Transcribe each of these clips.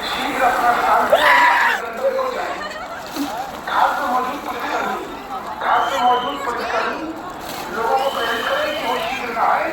शीघ्र अपना स्थान गंतव्य को जाए। घाट पर मौजूद पुलिसकर्मी लोगों को प्रेरित करें कि वो शीघ्र नहाएं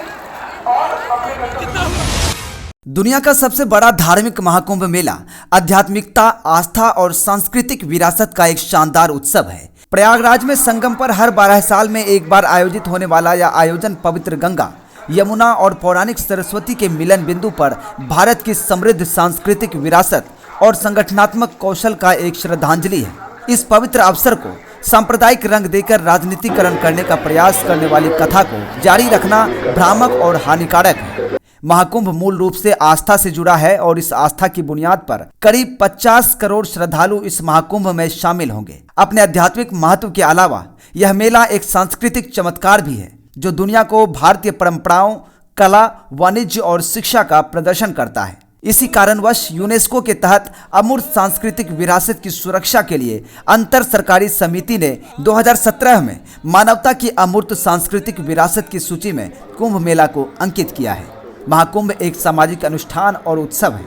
और अपने गंतव्य। दुनिया का सबसे बड़ा धार्मिक महाकुंभ मेला आध्यात्मिकता, आस्था और सांस्कृतिक विरासत का एक शानदार उत्सव है। प्रयागराज में संगम पर हर 12 साल में एक बार आयोजित होने वाला यह आयोजन पवित्र गंगा, यमुना और पौराणिक सरस्वती के मिलन बिंदु पर भारत की समृद्ध सांस्कृतिक विरासत और संगठनात्मक कौशल का एक श्रद्धांजलि है। इस पवित्र अवसर को सांप्रदायिक रंग देकर राजनीतिकरण करने का प्रयास करने वाली कथा को जारी रखना भ्रामक और हानिकारक है। महाकुंभ मूल रूप से आस्था से जुड़ा है और इस आस्था की बुनियाद पर करीब 50 करोड़ श्रद्धालु इस महाकुंभ में शामिल होंगे। अपने आध्यात्मिक महत्व के अलावा यह मेला एक सांस्कृतिक चमत्कार भी है जो दुनिया को भारतीय परंपराओं, कला, वाणिज्य और शिक्षा का प्रदर्शन करता है। इसी कारणवश यूनेस्को के तहत अमूर्त सांस्कृतिक विरासत की सुरक्षा के लिए अंतर सरकारी समिति ने 2017 में मानवता की अमूर्त सांस्कृतिक विरासत की सूची में कुंभ मेला को अंकित किया है। महाकुंभ एक सामाजिक अनुष्ठान और उत्सव है।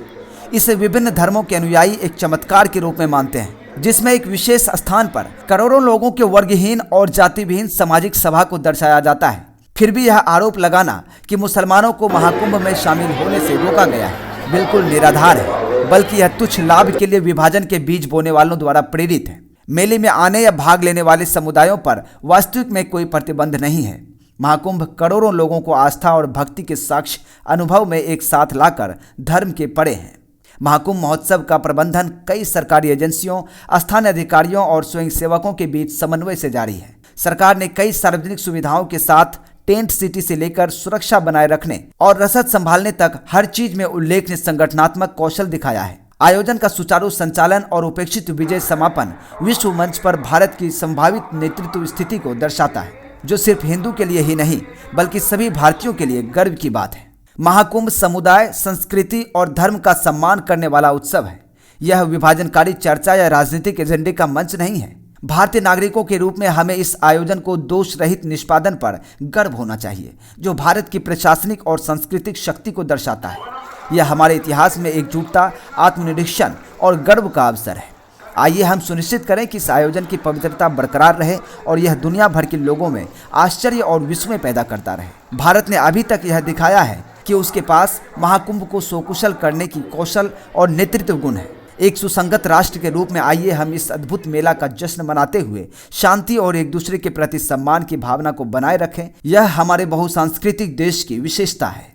इसे विभिन्न धर्मों के अनुयायी एक चमत्कार के रूप में मानते हैं, जिसमें एक विशेष स्थान पर करोड़ों लोगों के वर्गहीन और जातिविहीन सामाजिक सभा को दर्शाया जाता है। फिर भी यह आरोप लगाना कि मुसलमानों को महाकुंभ में शामिल होने से रोका गया है बिल्कुल निराधार है, बल्कि यह तुच्छ लाभ के लिए विभाजन के बीज बोने वालों द्वारा प्रेरित है। मेले में आने या भाग लेने वाले समुदायों पर वास्तविक में कोई प्रतिबंध नहीं है। महाकुंभ करोड़ों लोगों को आस्था और भक्ति के साक्ष्य अनुभव में एक साथ लाकर धर्म के पड़े हैं। महाकुंभ महोत्सव का प्रबंधन कई सरकारी एजेंसियों, स्थानीय अधिकारियों और स्वयंसेवकों के बीच समन्वय से जारी है। सरकार ने कई सार्वजनिक सुविधाओं के साथ टेंट सिटी से लेकर सुरक्षा बनाए रखने और रसद संभालने तक हर चीज में उल्लेखनीय संगठनात्मक कौशल दिखाया है। आयोजन का सुचारू संचालन और उपेक्षित विजय समापन विश्व मंच पर भारत की संभावित नेतृत्व स्थिति को दर्शाता है, जो सिर्फ हिंदू के लिए ही नहीं बल्कि सभी भारतीयों के लिए गर्व की बात है। महाकुंभ समुदाय, संस्कृति और धर्म का सम्मान करने वाला उत्सव है। यह विभाजनकारी चर्चा या राजनीतिक एजेंडे का मंच नहीं है। भारतीय नागरिकों के रूप में हमें इस आयोजन को दोष रहित निष्पादन पर गर्व होना चाहिए, जो भारत की प्रशासनिक और सांस्कृतिक शक्ति को दर्शाता है। यह हमारे इतिहास में एकजुटता, आत्मनिरीक्षण और गर्व का अवसर है। आइए हम सुनिश्चित करें कि इस आयोजन की पवित्रता बरकरार रहे और यह दुनिया भर के लोगों में आश्चर्य और विस्मय पैदा करता रहे। भारत ने अभी तक यह दिखाया है कि उसके पास महाकुंभ को सोकुशल करने की कौशल और नेतृत्व गुण है। एक सुसंगत राष्ट्र के रूप में आइए हम इस अद्भुत मेला का जश्न मनाते हुए शांति और एक दूसरे के प्रति सम्मान की भावना को बनाए रखें। यह हमारे बहुसांस्कृतिक देश की विशेषता है।